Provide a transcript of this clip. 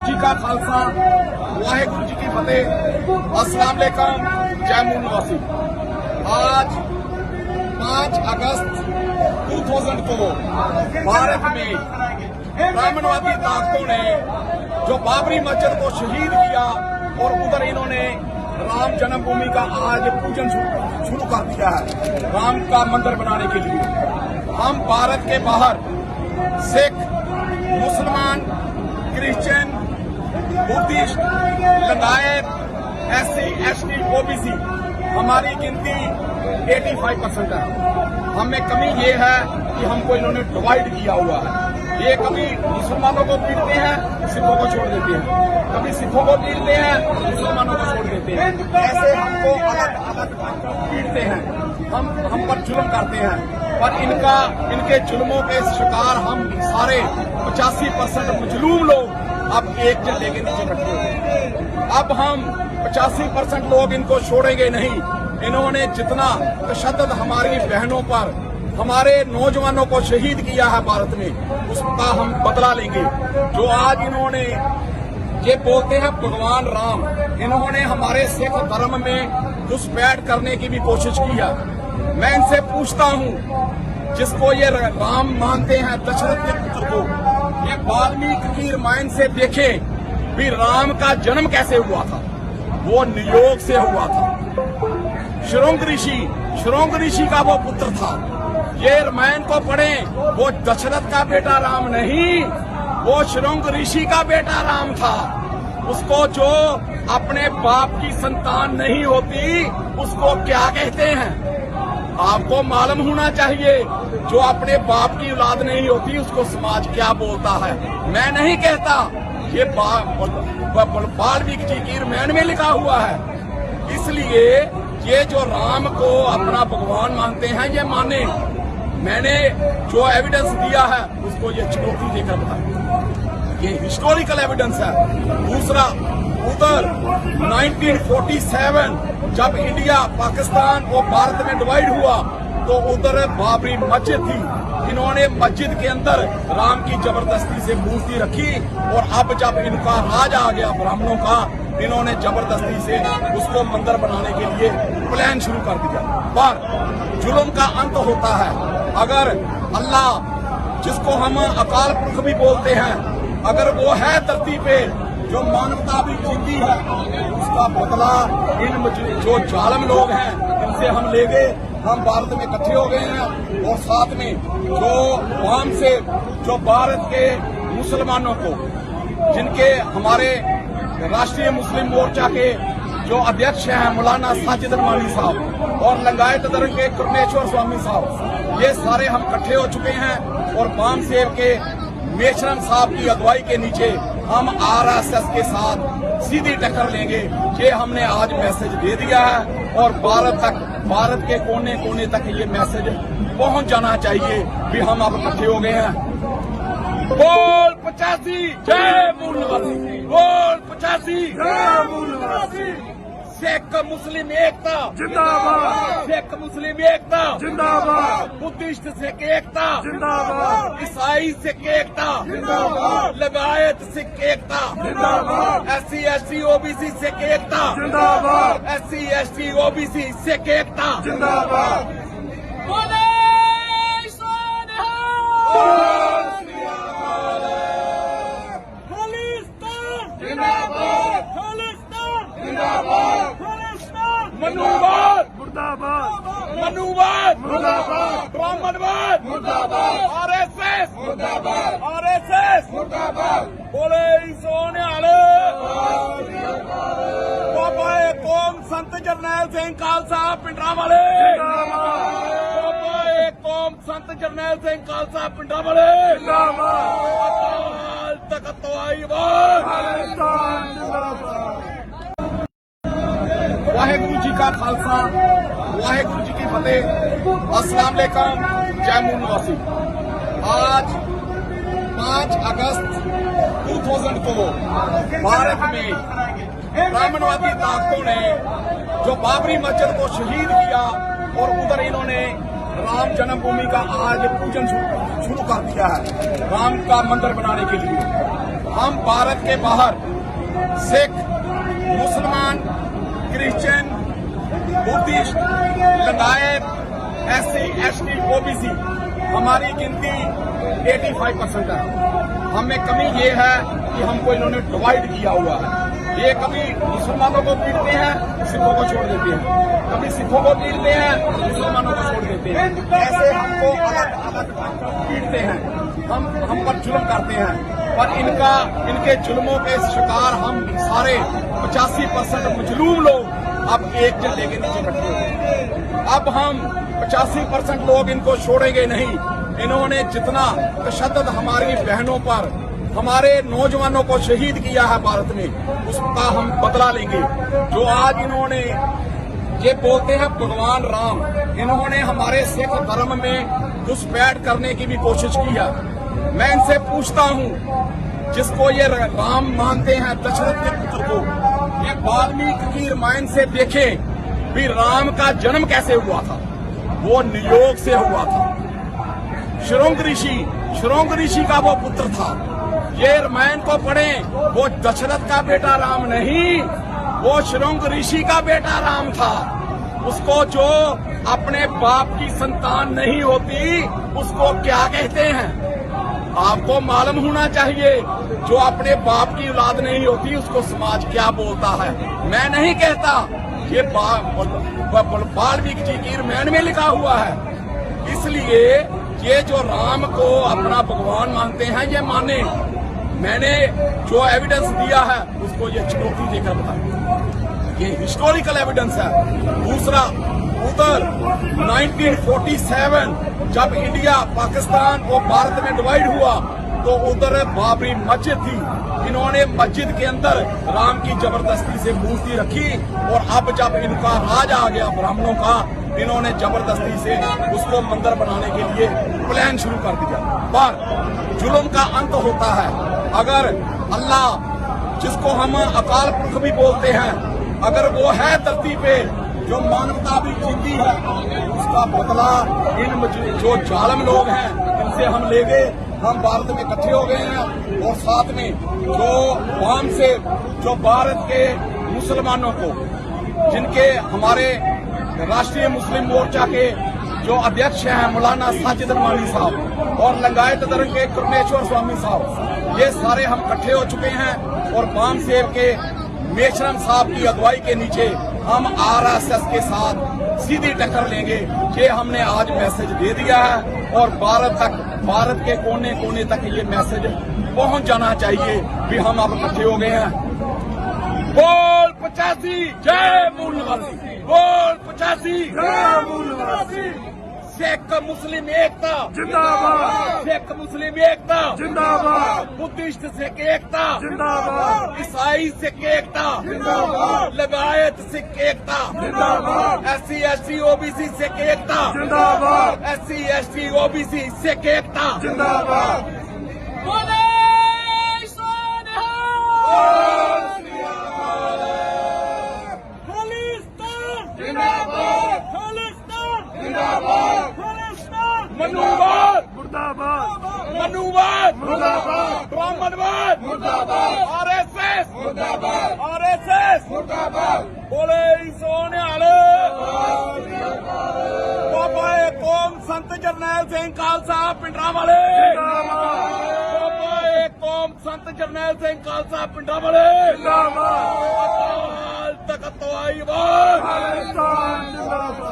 जी का खालसा वाहेगुरु जी की फतेह। अस्सलाम वालेकुम, जय मून निवासी। आज 5 अगस्त 2000 को भारत में ब्राह्मणवादी ताकतों ने जो बाबरी मस्जिद को शहीद किया और उधर इन्होंने राम जन्मभूमि का आज पूजन शुरू कर दिया है, राम का मंदिर बनाने के लिए। हम भारत के बाहर सिख, मुसलमान, Christian, Buddhist, Lingayat, SC, ST, OBC हमारी गिनती 85% है। हमें कमी ये है कि हमको इन्होंने डिवाइड किया हुआ है। ये कभी मुसलमानों को पीटते हैं, सिखों को छोड़ देते हैं, कभी सिखों को पीटते हैं, मुसलमानों को छोड़ देते हैं। ऐसे हमको अलग अलग पीटते हैं, हम पर जुल्म करते हैं। पर इनके जुल्मों के शिकार हम सारे 85% मजलूम लोग अब एक झंडे के नीचे इकट्ठे हुए। अब हम 85% लोग इनको छोड़ेंगे नहीं। इन्होंने जितना तशद्दुद हमारी बहनों पर, हमारे नौजवानों को शहीद किया है भारत में, उसका हम बदला लेंगे। जो आज इन्होंने ये बोलते हैं भगवान राम, इन्होंने हमारे सिख धर्म में घुसपैठ करने की भी कोशिश की है। मैं इनसे पूछता हूँ, जिसको ये राम मानते हैं, दशरथ के पुत्र को, ये वाल्मीकि की रामायण से देखें भी राम का जन्म कैसे हुआ था। वो नियोग से हुआ था। शुरंग ऋषि का वो पुत्र था। ये रामायण को पढ़ें, वो दशरथ का बेटा राम नहीं, वो शुरंग ऋषि का बेटा राम था। उसको जो अपने बाप की संतान नहीं होती, उसको क्या कहते हैं? आपको मालूम होना चाहिए। जो अपने बाप की औलाद नहीं होती, उसको समाज क्या बोलता है। मैं नहीं कहता, ये वाल्मीकि जी की रामायण में लिखा हुआ है। इसलिए ये जो राम को अपना भगवान मानते हैं, ये माने। मैंने जो एविडेंस दिया है उसको ये चुनौती देकर बताया, ये हिस्टोरिकल एविडेंस है। दूसरा, उधर 1947 जब इंडिया, पाकिस्तान और भारत में डिवाइड हुआ, तो उधर बाबरी मस्जिद थी। इन्होंने मस्जिद के अंदर राम की जबरदस्ती से मूर्ति रखी, और अब जब इनका राज आ गया ब्राह्मणों का, इन्होंने जबरदस्ती से उसको मंदिर बनाने के लिए प्लान शुरू कर दिया। पर जुल्म का अंत होता है। अगर अल्लाह, जिसको हम अकाल पुरख भी बोलते हैं, अगर वो है धरती पे, जो मानवता भी जीती है, उसका बदला इन जो जालिम लोग हैं इनसे हम लेंगे। हम भारत में इकट्ठे हो गए हैं, और साथ में जो वाम से, जो भारत के मुसलमानों को, जिनके हमारे राष्ट्रीय मुस्लिम मोर्चा के जो अध्यक्ष हैं मौलाना साजिद अरमानी साहब, और लिंगायत धर्म के कृष्णेश्वर स्वामी साहब, ये सारे हम इकट्ठे हो चुके हैं। और वाम सेव के मेश्रम साहब की अगुवाई के नीचे हम RSS के साथ सीधी टक्कर लेंगे। ये हमने आज मैसेज दे दिया है, और भारत के कोने कोने तक ये मैसेज पहुंच जाना चाहिए भी हम अब इकट्ठे हो गए हैं। बोल 85 जय मूल निवासी, बोल 85 जय मूल निवासी। सिख मुस्लिम एकता जिंदाबाद, सिख मुस्लिम एकता जिंदाबाद, बुद्धिस्ट सिख एकता जिंदाबाद, ईसाई सिख एकता जिंदाबाद, लिंगायत सिख एकता जिंदाबाद, SC ST OBC सिख एकता जिंदाबाद, SC ST OBC सिख एकता जिंदाबाद। मनुवाद मुर्दाबाद, मनुवाद मुर्दाबाद, ब्राह्मणवाद मुर्दाबाद, RSS मुर्दाबाद, RSS मुर्दाबाद। बोले सोने वाले बाबा कौम संत जरनैल सिंह खालसा पिंडरा वाले, बाबा कौम संत जरनैल सिंह खालसा पिंडरा वाले, अकाल तख्त आई वाहेगुरु जी का खालसा, वाहेगुरु जी की फतेह। अस्सलाम वालेकुम, जय मून निवासी। आज 5 अगस्त 2000 को भारत में ब्राह्मणवादी ताकतों ने जो बाबरी मस्जिद को शहीद किया, और उधर इन्होंने राम जन्मभूमि का आज पूजन शुरू कर दिया है, राम का मंदिर बनाने के लिए। हम भारत के बाहर सिख, मुसलमान, क्रिश्चियन, बुद्धिस्ट, लगायत SC, ST, OBC हमारी गिनती 85% है। हमें कमी ये है कि हमको इन्होंने डिवाइड किया हुआ है। ये कभी मुसलमानों को पीटते हैं, सिखों को छोड़ देते हैं, कभी सिखों को पीटते हैं, मुसलमानों को छोड़ देते हैं। ऐसे हमको अलग अलग पीटते हैं, हम पर जुल्म करते हैं। पर इनके जुल्मों के शिकार हम सारे 85% मजलूम लोग अब एक झंडे के नीचे इकट्ठे हो गए। अब हम 85% लोग इनको छोड़ेंगे नहीं। इन्होंने जितना तशद्दुद हमारी बहनों पर, हमारे नौजवानों को शहीद किया है भारत में, उसका हम बदला लेंगे। जो आज इन्होंने ये बोलते हैं भगवान राम, इन्होंने हमारे सिख धर्म में घुसपैठ करने की भी कोशिश की है। मैं इनसे पूछता हूँ, जिसको ये राम मानते हैं, दशरथ के पुत्र को, ये वाल्मीकि की रामायण से देखें भी राम का जन्म कैसे हुआ था। वो नियोग से हुआ था। शुरंग ऋषि का वो पुत्र था। ये रामायण को पढ़ें, वो दशरथ का बेटा राम नहीं, वो शुरंग ऋषि का बेटा राम था। उसको जो अपने बाप की संतान नहीं होती, उसको क्या कहते हैं? आपको मालूम होना चाहिए, जो अपने बाप की औलाद नहीं होती, उसको समाज क्या बोलता है। मैं नहीं कहता, ये वाल्मीकि जी की रामायण में लिखा हुआ है। इसलिए ये जो राम को अपना भगवान मानते हैं, ये माने। मैंने जो एविडेंस दिया है उसको ये चुनौती देकर बताऊं, ये हिस्टोरिकल एविडेंस है। दूसरा, उधर 1947 जब इंडिया, पाकिस्तान और भारत में डिवाइड हुआ, तो उधर बाबरी मस्जिद थी। इन्होंने मस्जिद के अंदर राम की जबरदस्ती से मूर्ति रखी, और अब जब इनका राज आ गया ब्राह्मणों का, इन्होंने जबरदस्ती से उसको मंदिर बनाने के लिए प्लान शुरू कर दिया। पर जुल्म का अंत होता है। अगर अल्लाह, जिसको हम अकाल पुरख भी बोलते हैं, अगर वो है धरती पे, जो मानवता भी जीती है, उसका बदला इन जो जालिम लोग हैं इनसे हम लेंगे। हम भारत में इकट्ठे हो गए हैं, और साथ में जो वाम से, जो भारत के मुसलमानों को, जिनके हमारे राष्ट्रीय मुस्लिम मोर्चा के जो अध्यक्ष हैं मौलाना साजिद अनवानी साहब, और लिंगायत धर्म के करुणेश्वर स्वामी साहब, ये सारे हम इकट्ठे हो चुके हैं। और वाम सेव के मेश्राम साहब की अगुवाई के नीचे हम RSS के साथ सीधी टक्कर लेंगे। ये हमने आज मैसेज दे दिया है, और भारत के कोने कोने तक ये मैसेज पहुंच जाना चाहिए कि हम अब इकट्ठे हो गए हैं। बोल 85 जय मूल निवासी, बोल 85 जय मूल निवासी। सिख मुस्लिम एकता जिंदाबाद, सिख मुस्लिम एकता जिंदाबाद, बुद्धिस्ट सिख एकता जिंदाबाद, ईसाई सिख एकता जिंदाबाद, लगायत सिख एकता जिंदाबाद, SC ST OBC सिख एकता जिंदाबाद, SC ST OBC सिख एकता जिंदाबाद। मनुवाद मुर्दाबाद, मनुवाद मुर्दाबाद, ब्राह्मणवाद मुर्दाबाद, RSS मुर्दाबाद, RSS मुर्दाबाद। बोले सोने वाले बाबा कौम संत जरनैल सिंह खालसा पिंडरा वाले, बाबा कौम संत जरनैल सिंह खालसा पिंडरा वाले, अकाल तख्त तो आई बात।